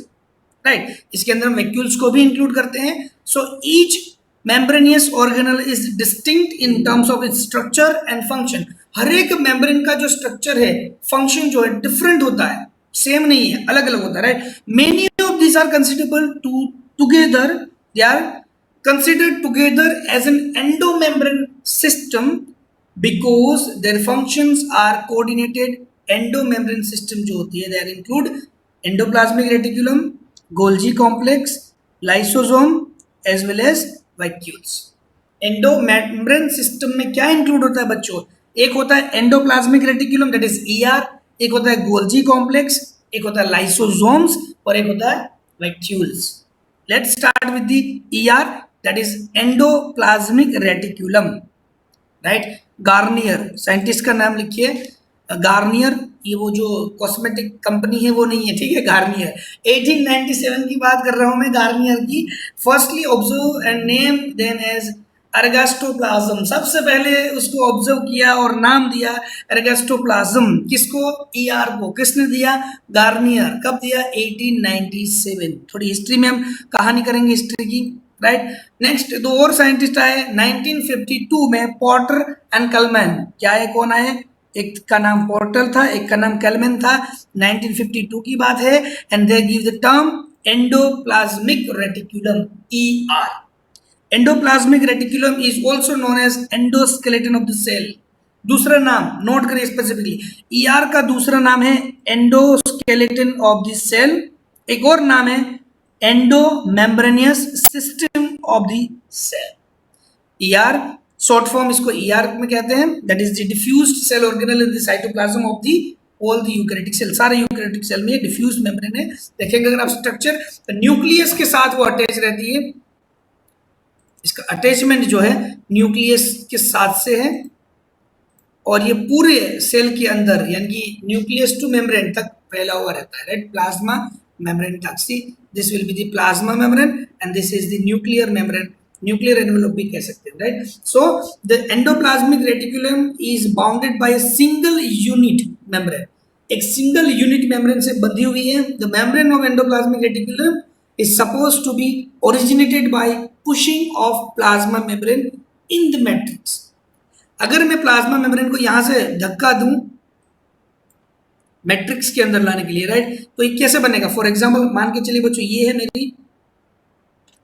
right. इसके अंदर हम वैक्यूल्स को भी इंक्लूड करते हैं। So each membranous organelle is distinct in terms of its structure and function. हर एक membrane का जो स्ट्रक्चर है, फंक्शन जो है, डिफरेंट होता है, सेम नहीं है, अलग अलग होता है, राइट। Many of this are considerable together, they are considered together as an endomembrane system because their functions are coordinated. Endomembrane system जो होती है, they are include endoplasmic reticulum, Golgi complex, lysosome as well as vacuoles. Endomembrane system में क्या include होता है बच्चों? एक होता है endoplasmic reticulum that is ER, एक होता है गोल्जी कॉम्प्लेक्स, एक होता है लाइसोसोम्स, और एक होता है vacuoles. Let's start with the ER that is endoplasmic reticulum, right. Garnier, scientist का नाम लिखिए, गार्नियर, ये वो जो कॉस्मेटिक कंपनी है वो नहीं है, ठीक है, गार्नियर। 1897 की बात कर रहा हूं मैं, गार्नियर की। Firstly observe and name then as ergastoplasm. सबसे पहले उसको ऑब्जर्व किया और नाम दिया एर्गास्टोप्लाज्म। किसको? ER को। किसने दिया? गार्नियर। कब दिया? 1897। थोड़ी हिस्ट्री में हम कहानी करेंगे हिस्ट्री की, राइट। नेक्स्ट 2 और साइंटिस्ट आए 1952 में, पॉटर एंड कलमैन। क्या है, कौन आए? एक का नाम पोर्टर था, एक का नाम कैलमैन था। 1952 की बात है, and they give the term endoplasmic reticulum, ER। Endoplasmic reticulum is also known as endoskeleton of the cell. दूसरा नाम नोट करिए स्पेसिफिकली, ER का दूसरा नाम है एंडोस्केलेटन ऑफ द सेल। एक और नाम है endomembranous system of the cell. ER short form इसको ER में कहते हैं, that is the diffused cell organelle in the cytoplasm of the all the eukaryotic cell. सारे यूकैरियोटिक सेल में डिफ्यूज मेम्ब्रेन है। देखेंगे अगर आप स्ट्रक्चर, तो न्यूक्लियस के साथ वो अटैच रहती है। इसका अटैचमेंट जो है न्यूक्लियस के साथ से है, और ये पूरे सेल के अंदर यानी कि न्यूक्लियस टू मेम्ब्रेन तक फैला हुआ रहता है, राइट। प्लाज्मा मेम्ब्रेन तक। See this will be the plasma membrane and this is the nuclear membrane, nuclear envelope भी कह सकते हैं, right. So the endoplasmic reticulum is bounded by a single unit membrane. एक सिंगल यूनिट मेम्ब्रेन से बंधी हुई है। The membrane of endoplasmic reticulum is supposed to be originated by pushing of plasma membrane in the matrix। अगर मैं plasma membrane को यहां से धक्का दूं मैट्रिक्स के अंदर लाने के लिए, राइट, तो ये कैसे बनेगा? फॉर एग्जांपल मान के चलिए बच्चों, ये है मेरी,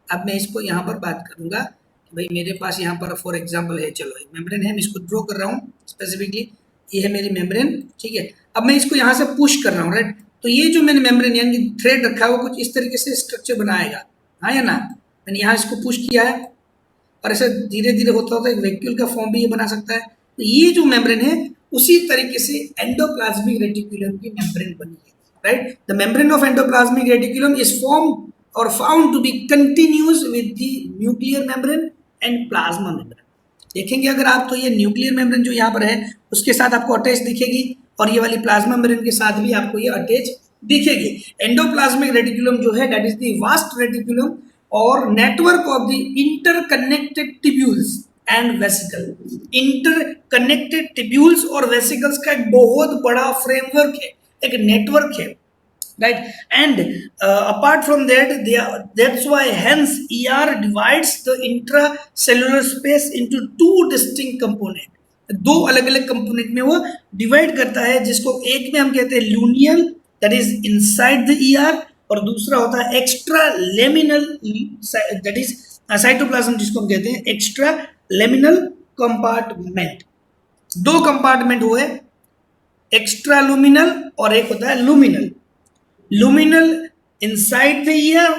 अब मैं इसको यहां पर बात करूंगा कि भाई मेरे पास यहां पर फॉर एग्जांपल है, चलो एक मेम्ब्रेन है, मैं इसको ड्रॉ कर रहा हूं स्पेसिफिकली, ये है मेरी मेम्ब्रेन, ठीक है। अब मैं इसको यहां से पुश कर रहा हूं, राइट, तो ये जो मैंने मेम्ब्रेन यानी थ्रेड रखा है वो कुछ इस तरीके से स्ट्रक्चर बनाएगा, हाँ या ना। मैंने यहाँ इसको पुश किया है और ऐसे धीरे धीरे होता होता एक वैक्यूल का फॉर्म भी ये बना सकता है। तो ये जो मेम्ब्रेन है उसी तरीके से एंडोप्लाज्मिक रेटिकुलम की मेम्ब्रेन बनी है, right. The membrane of endoplasmic reticulum is form और found to be continuous with the nuclear membrane and plasma membrane. देखेंगे अगर आप तो ये न्यूक्लियर मेम्ब्रेन जो यहाँ पर है उसके साथ आपको अटैच दिखेगी और ये वाली प्लाज्मा मेम्ब्रेन के साथ भी आपको ये अटैच दिखेगी। एंडोप्लाज्मिक रेटिकुलम जो है that is the vast reticulum और network of the interconnected tubules and vesicle. Interconnected tubules और वेसिकल्स का एक बहुत बड़ा फ्रेमवर्क है, एक नेटवर्क है, right? And apart from that, that's why hence ER divides the intracellular space into two distinct component। दो अलग अलग कंपोनेंट में वो डिवाइड करता है, जिसको एक में हम कहते हैं luminal that is inside the ER और दूसरा होता है extra luminal that is cytoplasm, जिसको हम कहते हैं एक्स्ट्रा लेमिनल कंपार्टमेंट। दो कंपार्टमेंट हुए, एक्स्ट्रा लुमिनल और एक होता है luminal. Luminal inside the ER,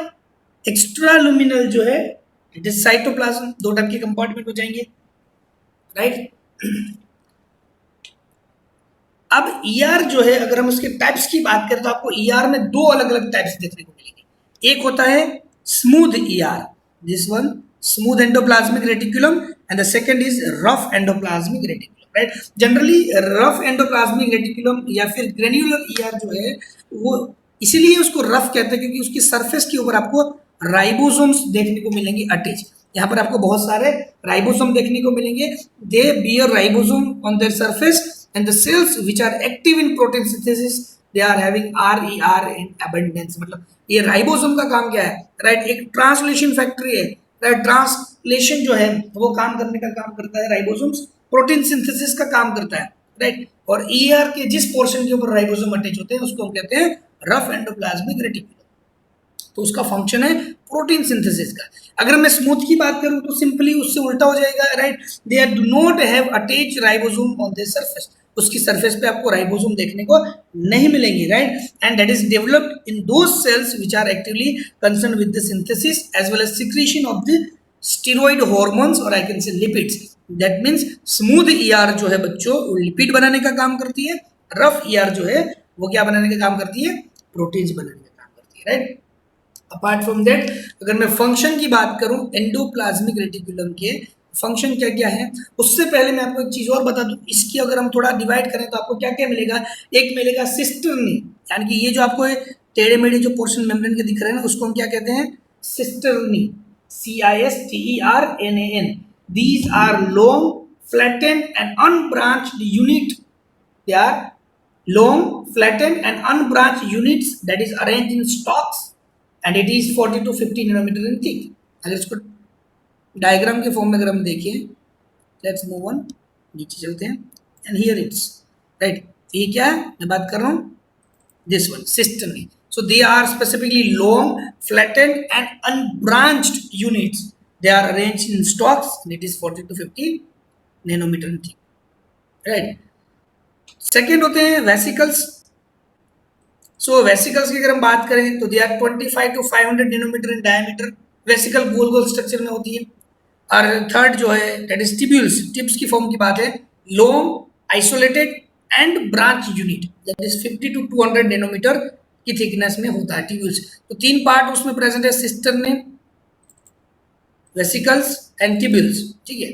extra luminal जो है इट इज साइटोप्लाज्म। दो टाइप के कंपार्टमेंट हो जाएंगे, राइट। अब ईआर जो है अगर हम उसके टाइप्स की बात करें तो आपको ईआर में दो अलग अलग टाइप्स देखने को मिलेंगे। एक होता है smooth ER, this one smooth endoplasmic reticulum, and the second is rough endoplasmic reticulum, right. Generally rough endoplasmic reticulum या फिर ग्रेन्युलर ईआर जो है वो इसीलिए उसको रफ कहते हैं क्योंकि उसकी सरफेस के ऊपर आपको राइबोसोम्स देखने को मिलेंगे अटैच। यहाँ पर आपको बहुत सारे राइबोसोम देखने को मिलेंगे। They bear ribosome on their surface and the cells which are active in protein synthesis they are having RER in abundance. मतलब ये राइबोसोम का काम क्या है, राइट, एक ट्रांसलेशन फैक्ट्री है, राइट। ट्रांसलेशन जो है वो काम करने का काम करता है राइबोसोम्स, प्रोटीन सिंथेसिस का काम करता है, राइट। और ER के जिस पोर्शन के ऊपर राइबोसोम अटैच होते हैं उसको हम कहते हैं रफ एंडोप्लाज्मिक रेटिकुलम। तो उसका फंक्शन है प्रोटीन सिंथेसिस का। अगर मैं स्मूथ की बात करूं तो सिंपली उससे उल्टा हो जाएगा, right. They do not have attach ribosome on their surface, उसकी सरफेस पे आपको राइबोसोम देखने को नहीं मिलेंगे, right. And that is developed in those cells which are actively concern with the synthesis as well as secretion of the steroid hormones और I can say lipids. That means smooth ER जो है बच्चों lipid बनाने का काम करती है, rough ER जो है वो क्या बनाने का काम करती है, प्रोटीन्स बनाने का काम करती है, राइट। अपार्ट फ्रॉम दैट अगर मैं फंक्शन की बात करूं एंडोप्लाज्मिक रेटिकुलम के फंक्शन क्या क्या है, उससे पहले मैं आपको एक चीज और बता दूं। इसकी अगर हम थोड़ा डिवाइड करें तो आपको क्या क्या मिलेगा। एक मिलेगा सिस्टर्नी, यानी कि ये जो आपको टेढ़े मेढ़े जो पोर्शन मेम्ब्रेन के दिख रहे हैं ना उसको हम क्या कहते हैं, cisternae, CISTERNAN। These are long, flattened and unbranched unit. They are long, flattened and unbranched units that is arranged in stalks and it is 40 to 50 nanometer in thick. अगर इसको डायग्राम के फॉर्म में अगर हम देखें, लेट्स मूव ऑन, नीचे चलते हैं एंड हियर इट्स, राइट। ये क्या है मैं बात कर रहा हूँ, this one cisternae. So they are specifically long, flattened and unbranched units. They are arranged in stalks and it is 40 to 50 nanometer in thick, right? Second होते हैं vesicles. So vesicles की अगर हम बात करें तो they are 25 to 500 nanometer in diameter. Vesicle goal goal structure में होती है। और थर्ड जो है that is tubules. टिप्स की फॉर्म की बात है, long, isolated and branch unit that is 50 to 200 nanometer की थिकनेस में होता है ट्यूब्यूल्स। तो तीन पार्ट उसमें प्रेजेंट है, सिस्टर्नी, वेसिकल्स एंड ट्यूब्यूल्स, ठीक है।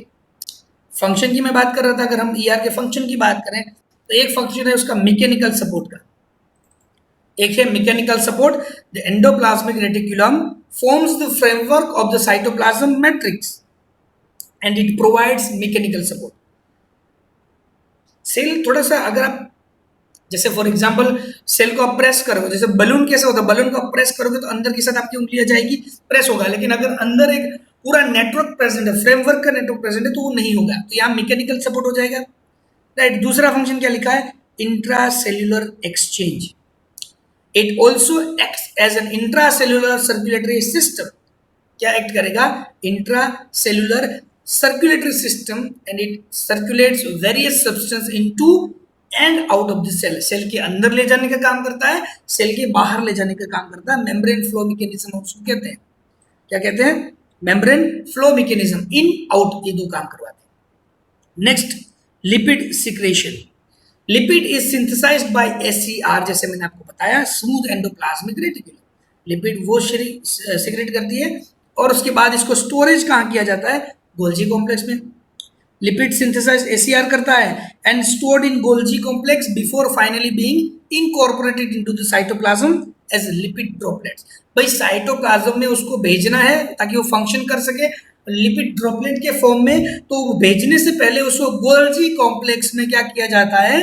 फंक्शन की मैं बात कर रहा था, अगर हम ER के फंक्शन की बात करें तो एक फंक्शन है उसका मैकेनिकल सपोर्ट का, एक है mechanical support. The endoplasmic reticulum forms the framework of the cytoplasm matrix and it provides mechanical support. Cell थोड़ा सा अगर आप जैसे फॉर एग्जांपल सेल को आप प्रेस करोगे, जैसे बलून कैसा होता है, बलून को आप प्रेस करोगे तो अंदर के साथ आपकी उंगली आ जाएगी, प्रेस होगा। लेकिन अगर अंदर एक पूरा नेटवर्क प्रेजेंट है, फ्रेमवर्क का नेटवर्क प्रेजेंट है तो वो नहीं होगा, तो यहाँ मैकेनिकल सपोर्ट हो जाएगा, राइट। दूसरा फंक्शन क्या लिखा है, intracellular exchange. It also acts as an intracellular circulatory system. क्या एक्ट करेगा, intracellular circulatory system and it circulates various substance into and out of the cell, cell के अंदर ले जाने का काम करता है, सेल के बाहर ले जाने का काम करता है। मेम्ब्रेन फ्लो मैकेनिज्म उसको कहते हैं, क्या कहते हैं? Membrane flow mechanism, in out ये दो काम करवाते हैं। Next, lipid secretion. Lipid is synthesized by SER, जैसे मैंने आपको बताया, स्मूथ एंडोप्लाज्मिक रेटिकुलम। लिपिड वो सिक्रेट करती है और उसके बाद इसको स्टोरेज कहाँ किया जाता है? गोल्जी कॉम्प्लेक्स में। लिपिड सिंथेसाइज एसीआर करता है and stored in Golgi complex before finally being incorporated into the cytoplasm as lipid droplets. भाई साइटोप्लाज्म में उसको भेजना है ताकि वो फंक्शन कर सके लिपिड ड्रॉपलेट के फॉर्म में, तो भेजने से पहले उसको गोल्जी कॉम्प्लेक्स में क्या किया जाता है?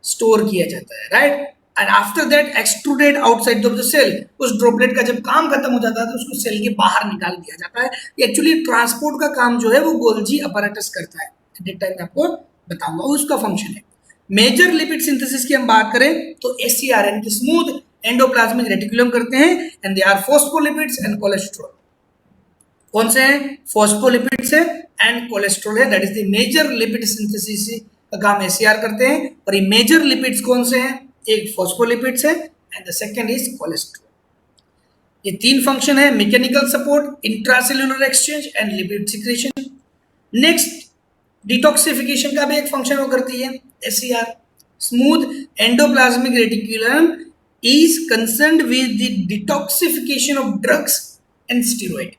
स्टोर किया जाता है, right. And after that extruded outside of the cell. उस ड्रॉपलेट का जब काम खत्म हो जाता है तो उसको सेल के बाहर निकाल दिया जाता है। एक्चुअली ट्रांसपोर्ट का काम जो है वो गोल्जी अपैरेटस करता है, एट टाइम आपको बताऊंगा उसका फंक्शन है। मेजर लिपिड सिंथेसिस की हम बात करें तो एससीआर यानी कि स्मूथ एंडोप्लाज्मिक रेटिकुलम करते हैं, and they are phospholipids and cholesterol. कौन से हैं? फॉस्फोलिपिड्स है एंड कोलेस्ट्रॉल है, that is the major lipid synthesis का काम एससीआर करते हैं। और ये मेजर लिपिड्स कौन से हैं? एक फॉस्फोलिपिड्स है and the second is cholesterol. ये तीन फंक्शन है, mechanical support, intracellular exchange and lipid secretion. Next, detoxification का भी एक फंक्शन वो करती है SCR. Smooth endoplasmic reticulum is concerned with the detoxification of drugs and steroid.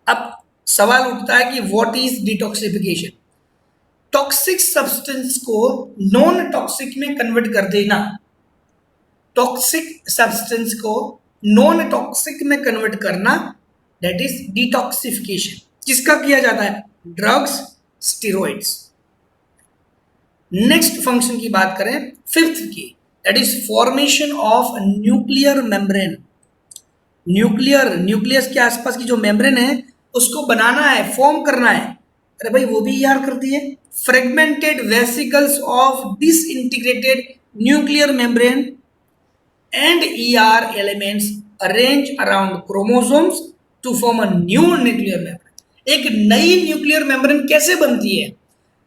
अब सवाल उठता है कि what is detoxification? Toxic substance को नॉन टॉक्सिक में कन्वर्ट कर देना, टॉक्सिक सब्सटेंस को नॉन टॉक्सिक में कन्वर्ट करना, दैट इज डिटॉक्सिफिकेशन। किसका किया जाता है? Drugs, steroids. नेक्स्ट फंक्शन की बात करें फिफ्थ की, that is formation of nuclear membrane. Nucleus के आसपास की जो मेम्ब्रेन है उसको बनाना है, फॉर्म करना है। अरे भाई वो भी यार करती है। Fragmented vesicles of disintegrated nuclear membrane and ER elements arrange around chromosomes to form a new nuclear membrane. एक नई न्यूक्लियर मेम्ब्रेन कैसे बनती है?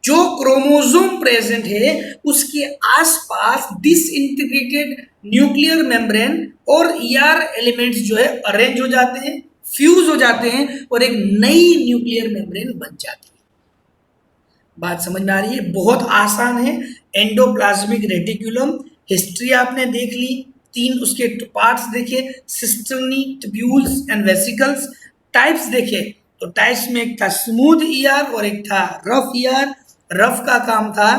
जो क्रोमोसोम प्रेजेंट है उसके आसपास डिसइंटीग्रेटेड न्यूक्लियर मेम्ब्रेन और ईआर एलिमेंट्स जो है अरेंज हो जाते हैं, फ्यूज हो जाते हैं और एक नई न्यूक्लियर मेम्ब्रेन बन जाती है। बात समझ में आ रही है? बहुत आसान है। एंडोप्लाज्मिक रेटिकुलम, हिस्ट्री आपने देख ली, तीन उसके पार्ट्स देखे, cisternae, tubules and vesicles. Types देखे तो टाइप्स में एक था स्मूथ ईआर और एक था रफ ईआर। रफ का काम था,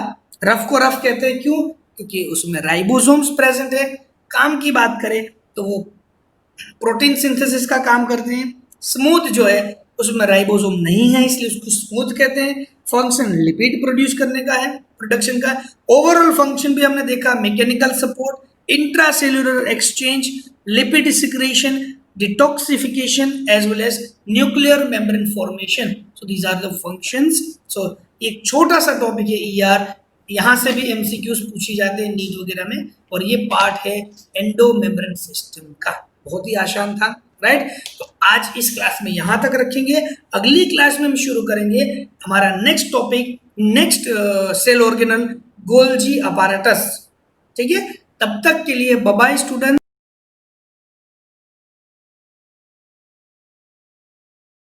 रफ को रफ कहते हैं क्यों? क्योंकि उसमें राइबोसोम्स प्रेजेंट है। काम की बात करें तो वो प्रोटीन सिंथेसिस का काम करते हैं। स्मूथ जो है उसमें राइबोसोम नहीं है इसलिए उसको स्मूथ कहते हैं। फंक्शन लिपिड प्रोड्यूस करने का है, प्रोडक्शन का। ओवरऑल फंक्शन भी हमने देखा, mechanical support, intracellular exchange, lipid secretion, detoxification as well as nuclear membrane formation. So these are the functions. So एक छोटा सा टॉपिक है ईआर, यहाँ से भी एमसीक्यूज पूछी जाते हैं नीट वगैरह में, और ये पार्ट है एंडो मेम्ब्रेन सिस्टम का। बहुत ही आसान था, राइट। तो आज इस क्लास में यहाँ तक रखेंगे। अगली क्लास में हम शुरू करेंगे हमारा next topic, next cell organelle, Golgi apparatus. ठीक है, तब तक के लिए बाय बाय स्टूडेंट।